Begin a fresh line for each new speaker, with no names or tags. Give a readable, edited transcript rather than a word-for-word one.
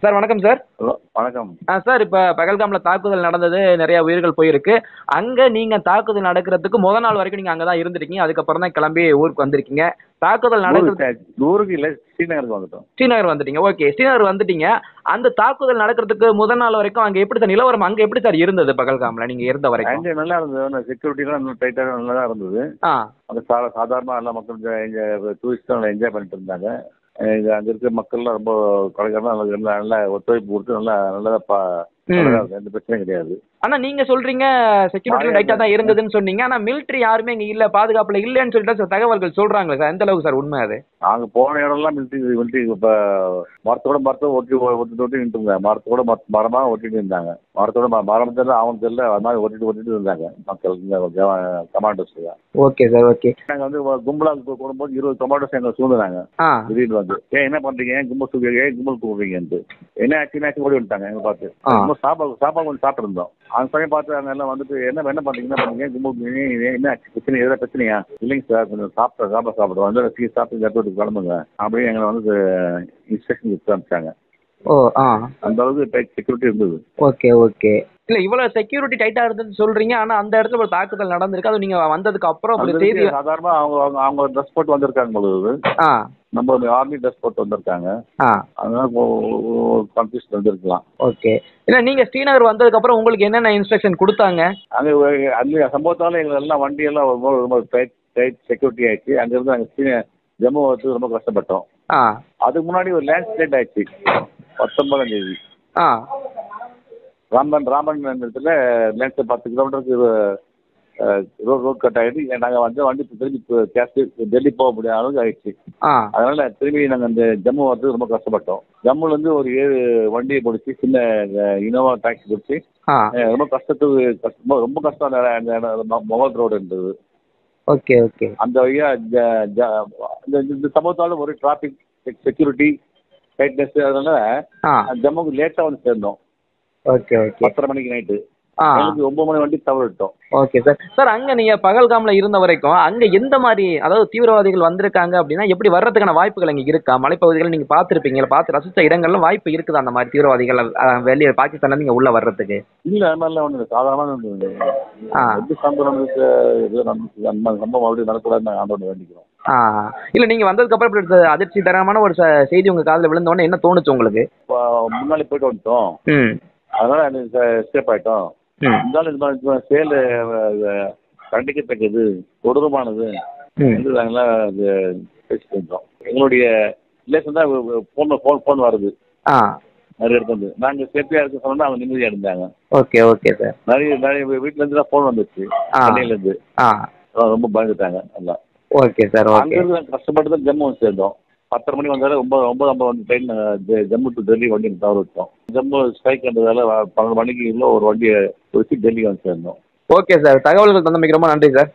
Sir வணக்கம் sir.
Hello வணக்கம்.
Sir இப்ப பகல்காம்ல தாக்குதல் நடந்தது. நிறைய உயிர்கள் போயிருக்கு. அங்க நீங்க தாக்குதல் நடக்கிறதுக்கு முத நாள் வரைக்கும் நீங்க அங்க தான் இருந்திருக்கீங்க. அதுக்கப்புறம் தான் கிளம்பி ஊருக்கு வந்திருக்கீங்க. தாக்குதல் நடக்கிறது
ஊருக்கு இல்லை, ஸ்ரீநகருக்கு வந்துட்டோம்.
ஸ்ரீநகர் வந்துட்டீங்க. ஓகே. ஸ்ரீநகர் வந்துட்டீங்க. அந்த தாக்குதல் நடக்கிறதுக்கு முதல் நாள் வரைக்கும் அங்க எப்படி சார் நிலவரம் அங்க எப்படி சார் இருந்தது பகல்காம்ல நீங்க இருந்த வரைக்கும்?
அங்கே நல்லா இருந்தது, செக்யூரிட்டிலாம் இன்னும் டைட்டாக நல்லா தான் இருந்தது.
ஆ
அங்கே சாதாரணமாக எல்லா மக்கள் எங்கள் டூரிஸ்ட் நல்லா என்ஜாய் பண்ணிட்டு இருந்தாங்க. அங்கே இருக்கிற மக்கள்லாம் ரொம்ப கடைக்காரலாம் நல்லா நல்லா ஒத்துழைப்பு கொடுத்து நல்லா நல்லா இருக்கு, எந்த பிரச்சனையும் கிடையாது.
ஆனா நீங்க சொல்றீங்க செக்யூரிட்டி டைட்டா தான் இருந்ததுன்னு சொன்னீங்க. ஆனா மிலிட்டரி யாருமே இங்க இல்ல, பாதுகாப்புல இல்லன்னு சொல்லிட்டு சார் தகவல்கள் சொல்றாங்களே சார். எந்த அளவுக்கு சார் உண்மை அது?
நாங்கள் போன இடம்லாம் மிலிட்ரி இப்போ மரத்தோட ஒட்டி நின்றுங்க. மரத்தோட மரமாக ஒட்டிட்டு இருந்தாங்க. மரத்தோட மரம் தெரியல, அவன் தெரியல, அது மாதிரி ஒட்டிட்டு இருந்தாங்க மக்கள், இந்த கமாண்டோஸ்.
Okay sir. ஓகே.
நாங்கள் வந்து கும்பலாக போடும்போது 20 கமாண்டோஸ் எங்களை சூழ்ந்தாங்க.
ஆ
திடீர்னு வந்து என்ன பண்றீங்க, ஏன் கும்பல் கூப்பிடுறீங்கன்ட்டு என்ன ஆச்சு ஓடி வந்துட்டாங்க எங்க பார்த்து. சாப்பாடு கொஞ்சம் சாப்பிட்டுருந்தோம். அந்த சமயம் பார்த்து அங்கே எல்லாம் வந்துட்டு என்ன பண்றீங்க கும்பல் என்ன ஆச்சு, பிரச்சனை எதாவது பிரச்சனையா? இல்லைங்க சார், கொஞ்சம் சாப்பிடுறோம் வந்து சாப்பிட்டு இடத்துக்கு கிளம்புங்க அப்படின்னு எங்களை வந்து இன்ஸ்ட்ரக்ஷன் கொடுத்து அனுப்பிச்சாங்க.
ஓ ஆ
அந்த அளவுக்கு டைட் செக்யூரிட்டி இருந்தது.
Okay okay. இல்ல இவ்வளவு செக்யூரிட்டி டைட்டா இருந்ததுன்னு சொல்றீங்க. ஆனா அந்த இடத்துல ஒரு தாக்குதல் நடந்திருக்கு. அது நீங்க வந்ததுக்கு அப்புறம் அப்படி செய்தி
சாதாரணமா அவங்க ட்ரெஸ் போட்டு வந்திருக்காங்க பொழுது.
ஆ
நம்ம ஆர்மி ட்ரெஸ் போட்டு வந்திருக்காங்க.
ஆ
அதனால கன்ஃபியூஷன் வந்திருக்கலாம்.
ஓகே. இல்ல நீங்க ஸ்ரீநகர் வந்ததுக்கு அப்புறம் உங்களுக்கு என்னென்ன இன்ஸ்ட்ரக்ஷன் கொடுத்தாங்க?
அந்த சம்பவத்தால எங்களுக்கு எல்லாம் வண்டியெல்லாம் ரொம்ப டைட் செக்யூரிட்டி ஆயிடுச்சு. அங்கிருந்து நாங்கள் ஜம்மு வரதுக்கு ரொம்ப கஷ்டப்பட்டோம்.
ஆ
அதுக்கு முன்னாடி ஒரு லேண்ட் ஸ்லைட் ஆயிடுச்சு 19ஆம் தேதி.
ஆ
ராமன் இடத்துல லேண்ட் 10 கிலோமீட்டருக்கு ரோட் கட் ஆகிடுச்சு. நாங்கள் வந்து வண்டி திரும்பி டெல்லி போக முடியாத அளவுக்கு ஆயிடுச்சு.
ஆ
அதனால திரும்பி நாங்கள் இந்த ஜம்மு வரதுக்கு ரொம்ப கஷ்டப்பட்டோம். ஜம்முலேருந்து ஒரு 7 வண்டியை பிடிச்சி, சின்ன இனோவா டாக்ஸி பிடிச்சி ரொம்ப ரொம்ப கஷ்டம். மொபைல் ரோடு இருந்தது.
Okay okay.
அந்த வழியா இந்த சம்பவத்தால ஒரு டிராபிக் செக்யூரிட்டி டைட்னஸ், அதனால ஜம்முக்கு லேட்டாக வந்து சேர்ந்தோம்.
Okay okay.
10:30 மணிக்கு நைட்டு. எனக்கு 9 மணி வண்டி தவறிட்டோம்.
Okay sir. சார் அங்க நீங்க பகல்காம்ல இருந்த வரைக்கும் அங்க எந்த மாதிரி, அதாவது தீவிரவாதிகள் வந்திருக்காங்க அப்படின்னா எப்படி வர்றதுக்கான வாய்ப்புகள் அங்க இருக்கா? மலைப்பகுதிகள் நீங்க பார்த்துருப்பீங்க, பார்த்து ரசித்த இடங்கள்ல வாய்ப்பு இருக்குதா அந்த மாதிரி தீவிரவாதிகள் வெளியே பாகிஸ்தான்ல நீங்க உள்ள வர்றதுக்கு?
இல்ல, அது மாதிரிலாம் ஒண்ணு சாதாரண எப்படி சம்பவம் அந்த சம்பவம் அப்படி நடக்கூடாதுன்னு நாங்கள் ஆண்டோட வேண்டிக்கிறோம்.
இல்ல நீங்க வந்ததுக்கு அப்புறம் இப்படி அதிர்ச்சிகரமான ஒரு செய்தி உங்க காதுல விழுந்த உடனே என்ன தோணுச்சு உங்களுக்கு?
முன்னாடி போயிட்டு வந்துட்டோம், அதனால எனக்கு எஸ்கேப் ஆயிட்டோம். இருந்தாலும் இது மாதிரி செயல் கண்டிக்கத்தக்கது, கொடூரமானது என்று நாங்களாம் பேசிட்டு இருந்தோம். எங்களுடைய ரிலேஷன் தான் ஃபோன் வருது நிறைய இடத்துல இருந்து. நாங்கள் சேஃப்டியாக இருக்க சொன்னா அவங்க நிம்மதியாக இருந்தாங்க.
Okay okay sir.
நிறைய வீட்டுல இருந்து தான் ஃபோன் வந்துச்சு, சென்னையிலேருந்து. ரொம்ப பயந்துட்டாங்க எல்லாம்.
Okay sir.
அங்கிருந்து கஷ்டப்பட்டு தான் ஜம்மு வந்து சேர்ந்தோம். 10:30 மணி வந்தாலும் 9:50 வந்து ட்ரெயின் ஜம்மு டு டெல்லி வண்டி தவற விட்டோம். ஜம்மு ஸ்ட்ரைக் பண்ணுறதால 12 மணிக்கு உள்ள ஒரு வண்டியை பிடிச்சி டெல்லி வந்து சேர்ந்தோம்.
Okay sir. தகவல்கள் தந்தமைக்கு ரொம்ப நன்றி சார்.